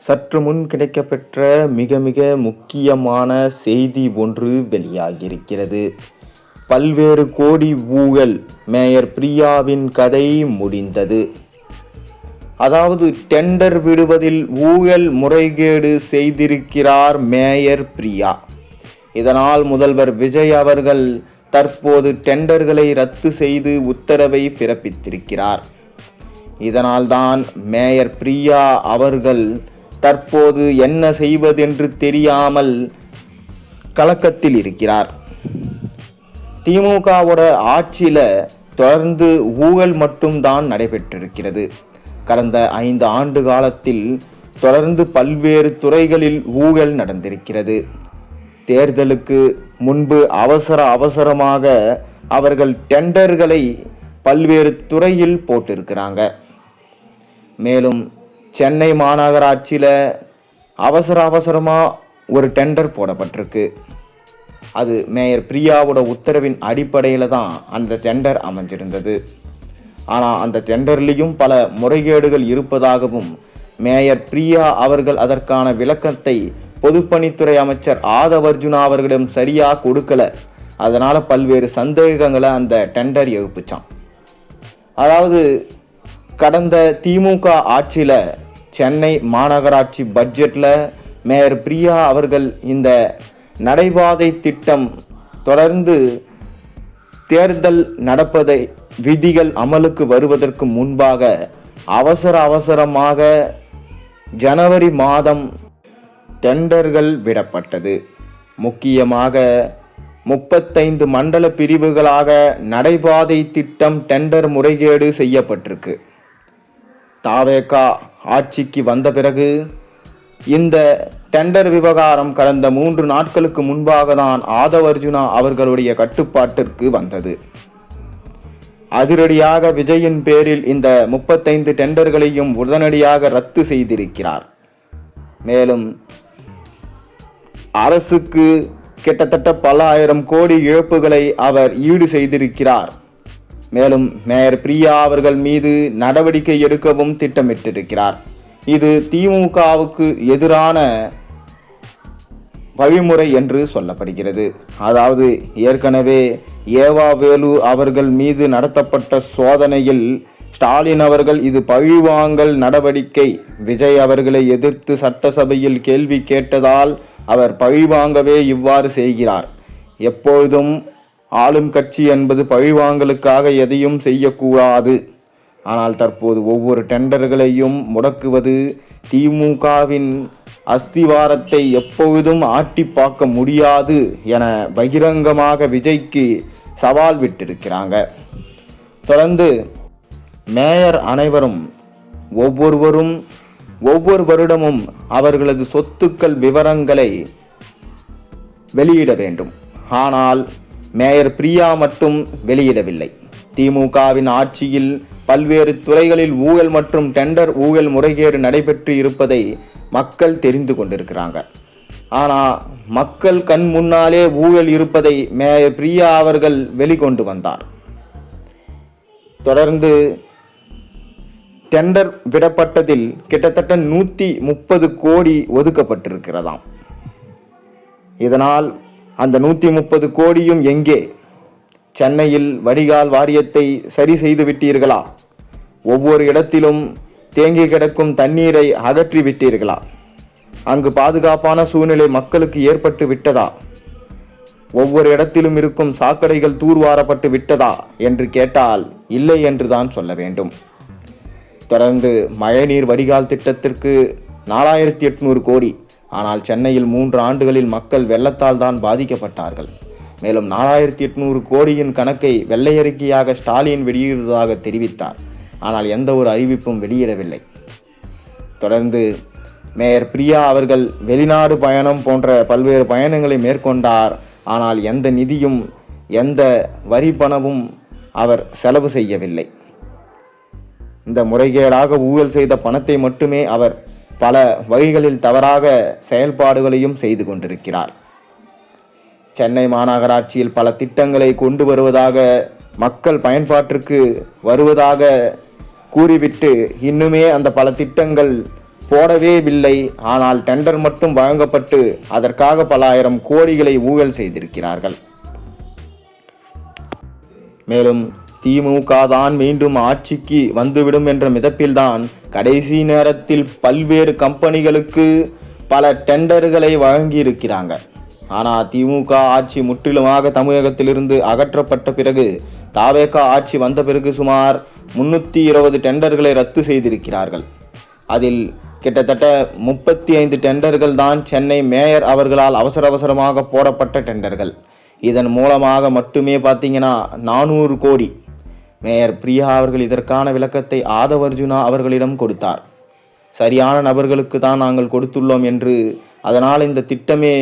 சற்று முன் கிடைக்கப்பெற்ற மிக மிக முக்கியமான செய்தி ஒன்று வெளியாகியிருக்கிறது. பல்வேறு கோடி ஊழல், மேயர் பிரியாவின் கதை முடிந்தது. அதாவது டெண்டர் விடுவதில் ஊழல் முறைகேடு செய்திருக்கிறார் மேயர் பிரியா. இதனால் முதல்வர் விஜய் அவர்கள் தற்போது டெண்டர்களை ரத்து செய்து உத்தரவை பிறப்பித்திருக்கிறார். இதனால்தான் மேயர் பிரியா அவர்கள் தற்போது என்ன செய்வதென்று தெரியாமல் கலக்கத்தில் இருக்கிறார். திமுகவோட ஆட்சியில தொடர்ந்து ஊழல் மட்டும்தான் நடைபெற்றிருக்கிறது. கடந்த 5 ஆண்டு காலத்தில் தொடர்ந்து பல்வேறு துறைகளில் ஊழல் நடந்திருக்கிறது. தேர்தலுக்கு முன்பு அவசரமாக அவர்கள் டெண்டர்களை பல்வேறு துறையில் போட்டிருக்கிறாங்க. மேலும் சென்னை மாநகராட்சியில் அவசரமாக ஒரு டெண்டர் போடப்பட்டிருக்கு. அது மேயர் பிரியாவோட உத்தரவின் அடிப்படையில் தான் அந்த டெண்டர் அமைஞ்சிருந்தது. ஆனால் அந்த டெண்டர்லேயும் பல முறைகேடுகள் இருப்பதாகவும் மேயர் பிரியா அவர்கள் அதற்கான விளக்கத்தை பொதுப்பணித்துறை அமைச்சர் ஆதவ் அர்ஜுனா அவர்களிடம் சரியாக கொடுக்கல. அதனால் பல்வேறு சந்தேகங்களை அந்த டெண்டர் எழுப்பிச்சான். அதாவது கடந்த திமுக ஆட்சியில் சென்னை மாநகராட்சி பட்ஜெட்டில் மேயர் பிரியா அவர்கள் இந்த நடைபாதை திட்டம் தொடர்ந்து தேர்தல் நடப்பதை விதிகள் அமலுக்கு வருவதற்கு முன்பாக அவசரமாக ஜனவரி மாதம் டெண்டர்கள் விடப்பட்டது. முக்கியமாக 35 மண்டல பிரிவுகளாக நடைபாதை திட்டம் டெண்டர் முறைகேடு செய்யப்பட்டிருக்கு. தாவேக ஆட்சிக்கு வந்த பிறகு இந்த டெண்டர் விவகாரம் கடந்த 3 நாட்களுக்கு முன்பாக தான் ஆதவ் அர்ஜுனா அவர்களுடைய கட்டுப்பாட்டிற்கு வந்தது. அதிரடியாக விஜயின் பேரில் இந்த 35 டெண்டர்களையும் உடனடியாக ரத்து செய்திருக்கிறார். மேலும் அரசுக்கு கிட்டத்தட்ட பல ஆயிரம் கோடி இழப்புகளை அவர் ஈடு செய்திருக்கிறார். மேலும் மேயர் பிரியா அவர்கள் மீது நடவடிக்கை எடுக்கவும் திட்டமிட்டிருக்கிறார். இது திமுகவுக்கு எதிரான வழிமுறை என்று சொல்லப்படுகிறது. அதாவது ஏற்கனவே ஏவா வேலு அவர்கள் மீது நடத்தப்பட்ட சோதனையில் ஸ்டாலின் அவர்கள் இது பழிவாங்கல் நடவடிக்கை, விஜய் அவர்களை எதிர்த்து சட்டசபையில் கேள்வி கேட்டதால் அவர் பழிவாங்கவே இவ்வாறு செய்கிறார். எப்பொழுதும் ஆளும் கட்சி என்பது பழிவாங்கலுக்காக எதையும் செய்யக்கூடாது. ஆனால் தற்போது ஒவ்வொரு டெண்டர்களையும் முடக்குவது திமுகவின் அஸ்திவாரத்தை எப்பொழுதும் ஆட்டி பார்க்க முடியாது என பகிரங்கமாக விஜய்க்கு சவால் விட்டிருக்கிறாங்க. தொடர்ந்து மேயர் அனைவரும் ஒவ்வொரு வருடமும் அவர்களது சொத்துக்கள் விவரங்களை வெளியிட வேண்டும். ஆனால் மேயர் பிரியா மட்டும் வெளியிடவில்லை. திமுகவின் ஆட்சியில் பல்வேறு துறைகளில் ஊழல் மற்றும் டெண்டர் ஊழல் முறைகேடு நடைபெற்று இருப்பதை மக்கள் தெரிந்து கொண்டிருக்கிறாங்க. ஆனால் மக்கள் கண் முன்னாலே ஊழல் இருப்பதை மேயர் பிரியா அவர்கள் வெளிக்கொண்டு வந்தார். தொடர்ந்து டெண்டர் விடப்பட்டதில் கிட்டத்தட்ட 130 கோடி ஒதுக்கப்பட்டிருக்கிறதாம். இதனால் அந்த 130 கோடியும் எங்கே? சென்னையில் வடிகால் வாரியத்தை சரி செய்து விட்டீர்களா? ஒவ்வொரு இடத்திலும் தேங்கி கிடக்கும் தண்ணீரை அகற்றி விட்டீர்களா? அங்கு பாதுகாப்பான சூழ்நிலை மக்களுக்கு ஏற்பட்டு விட்டதா? ஒவ்வொரு இடத்திலும் இருக்கும் சாக்கடைகள் தூர்வாரப்பட்டு விட்டதா என்று கேட்டால் இல்லை என்று தான் சொல்ல வேண்டும். தொடர்ந்து மழைநீர் வடிகால் திட்டத்திற்கு 4800 கோடி. ஆனால் சென்னையில் 3 ஆண்டுகளில் மக்கள் வெள்ளத்தால் தான் பாதிக்கப்பட்டார்கள். மேலும் 4800 கோடியின் கணக்கை வெள்ளை அறிக்கையாக ஸ்டாலின் வெளியிடுவதாக தெரிவித்தார். ஆனால் எந்த ஒரு அறிவிப்பும் வெளியிடவில்லை. தொடர்ந்து மேயர் பிரியா அவர்கள் வெளிநாடு பயணம் போன்ற பல்வேறு பயணங்களை மேற்கொண்டார். ஆனால் எந்த நிதியும் எந்த வரி பணமும் அவர் செலவு செய்யவில்லை. இந்த முறைகேடாக ஊழல் செய்த பணத்தை மட்டுமே அவர் பல வழிகளில் தவறாக செயல்பாடுகளையும் செய்து கொண்டிருக்கிறார். சென்னை மாநகராட்சியில் பல திட்டங்களை கொண்டு வருவதாக, மக்கள் பயன்பாட்டிற்கு வருவதாக கூறிவிட்டு இன்னுமே அந்த பல திட்டங்கள் போடவே இல்லை. ஆனால் டெண்டர் மட்டும் வழங்கப்பட்டு அதற்காக பல ஆயிரம் கோடிகளை ஊழல் செய்திருக்கிறார்கள். மேலும் திமுக தான் மீண்டும் ஆட்சிக்கு வந்துவிடும் என்ற மிதப்பில்தான் கடைசி நேரத்தில் பல்வேறு கம்பெனிகளுக்கு பல டெண்டர்களை வழங்கி இருக்கிறாங்க. ஆனால் திமுக ஆட்சி முற்றிலுமாக தமிழகத்திலிருந்து அகற்றப்பட்ட பிறகு தாவேக ஆட்சி வந்த பிறகு சுமார் 320 டெண்டர்களை ரத்து செய்திருக்கிறார்கள். அதில் கிட்டத்தட்ட 35 டெண்டர்கள் தான் சென்னை மேயர் அவர்களால் அவசரமாக போடப்பட்ட டெண்டர்கள். இதன் மூலமாக மட்டுமே பார்த்தீங்கன்னா 400 கோடி. மேயர் பிரியா அவர்கள் இதற்கான விளக்கத்தை ஆதவ் அர்ஜுனா அவர்களிடம் கொடுத்தார். சரியான நபர்களுக்கு தான் நாங்கள் கொடுத்துள்ளோம் என்று. அதனால் இந்த திட்டமே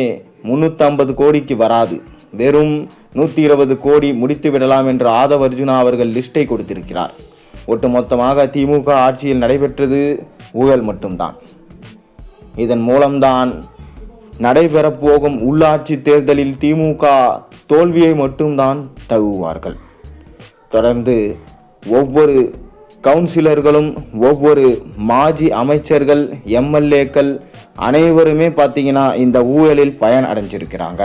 350 கோடிக்கு வராது, வெறும் 120 கோடி முடித்து விடலாம் என்று ஆதவ் அர்ஜுனா அவர்கள் லிஸ்டை கொடுத்திருக்கிறார். ஒட்டுமொத்தமாக திமுக ஆட்சியில் நடைபெற்றது ஊழல் மட்டும்தான். இதன் மூலம்தான் நடைபெறப்போகும் உள்ளாட்சி தேர்தலில் திமுக தோல்வியை மட்டும்தான் தழுவுவார்கள். தொடர்ந்து ஒவ்வொரு கவுன்சிலர்களும் ஒவ்வொரு மாஜி அமைச்சர்கள் எம்எல்ஏக்கள் அனைவருமே பார்த்தீங்கன்னா இந்த ஊழலில் பயன் அடைஞ்சிருக்கிறாங்க.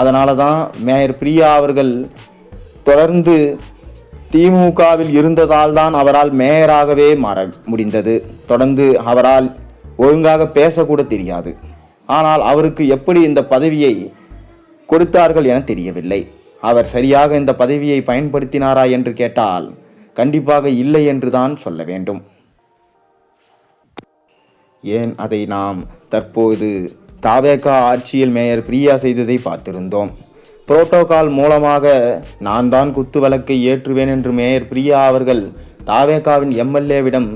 அதனால தான் மேயர் பிரியா அவர்கள் தொடர்ந்து திமுகவில் இருந்ததால் தான் அவரால் மேயராகவே மாற முடிந்தது. தொடர்ந்து அவரால் ஒழுங்காக பேசக்கூட தெரியாது. ஆனால் அவருக்கு எப்படி இந்த பதவியை கொடுத்தார்கள் என தெரியவில்லை. அவர் சரியாக இந்த பதவியை பயன்படுத்தினாரா என்று கேட்டால் கண்டிப்பாக இல்லை என்று தான் சொல்ல வேண்டும். ஏன் அதை நாம் தற்போது தாவேக ஆட்சியில் மேயர் பிரியா செய்ததை பார்த்திருந்தோம். புரோட்டோகால் மூலமாக நான் தான் குத்து வழக்கை ஏற்றுவேன் என்று மேயர் பிரியா அவர்கள் தாவேகாவின் எம்எல்ஏவிடம்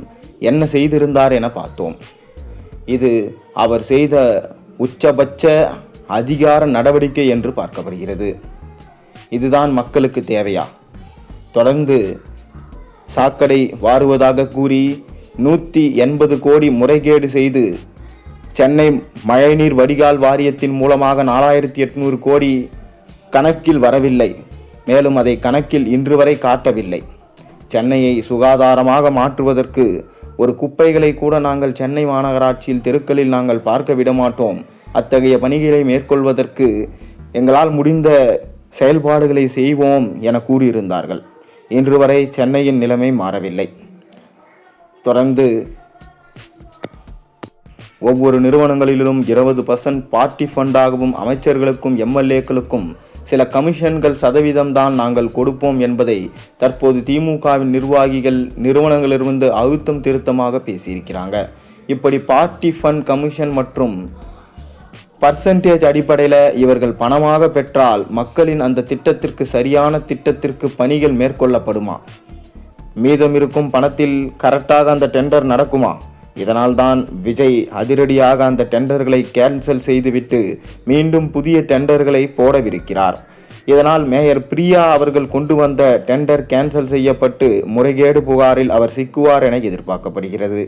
என்ன செய்திருந்தார் என பார்த்தோம். இது அவர் செய்த உச்சபட்ச அதிகார நடவடிக்கை என்று பார்க்கப்படுகிறது. இதுதான் மக்களுக்கு தேவையா? தொடர்ந்து சாக்கடை வாருவதாக கூறி 180 கோடி முறைகேடு செய்து சென்னை மழைநீர் வடிகால் வாரியத்தின் மூலமாக 4800 கோடி கணக்கில் வரவில்லை. மேலும் அதை கணக்கில் இன்று வரை காட்டவில்லை. சென்னையை சுகாதாரமாக மாற்றுவதற்கு ஒரு குப்பைகளை கூட நாங்கள் சென்னை மாநகராட்சியில் தெருக்களில் நாங்கள் பார்க்க விடமாட்டோம். அத்தகைய பணிகளை மேற்கொள்வதற்கு எங்களால் முடிந்த செயல்பாடுகளை செய்வோம் என கூறியிருந்தார்கள். இன்று வரை சென்னையின் நிலைமை மாறவில்லை. தொடர்ந்து ஒவ்வொரு நிறுவனங்களிலும் 20% பார்ட்டி ஃபண்டாகவும் அமைச்சர்களுக்கும் எம்எல்ஏக்களுக்கும் சில கமிஷன்கள் சதவீதம்தான் நாங்கள் கொடுப்போம் என்பதை தற்போது திமுகவின் நிர்வாகிகள் நிறுவனங்களிலிருந்து அழுத்தம் திருத்தமாக பேசியிருக்கிறாங்க. இப்படி பார்ட்டி ஃபண்ட் கமிஷன் மற்றும் பர்சன்டேஜ் அடிப்படையில் இவர்கள் பணமாக பெற்றால் மக்களின் அந்த திட்டத்திற்கு சரியான திட்டத்திற்கு பணிகள் மேற்கொள்ளப்படுமா? மீதம் இருக்கும் பணத்தில் கரெக்டாக அந்த டெண்டர் நடக்குமா? இதனால் தான் விஜய் அதிரடியாக அந்த டெண்டர்களை கேன்சல் செய்துவிட்டு மீண்டும் புதிய டெண்டர்களை போடவிருக்கிறார். இதனால் மேயர் பிரியா அவர்கள் கொண்டு வந்த டெண்டர் கேன்சல் செய்யப்பட்டு முறைகேடு புகாரில் அவர் சிக்குவார் என எதிர்பார்க்கப்படுகிறது.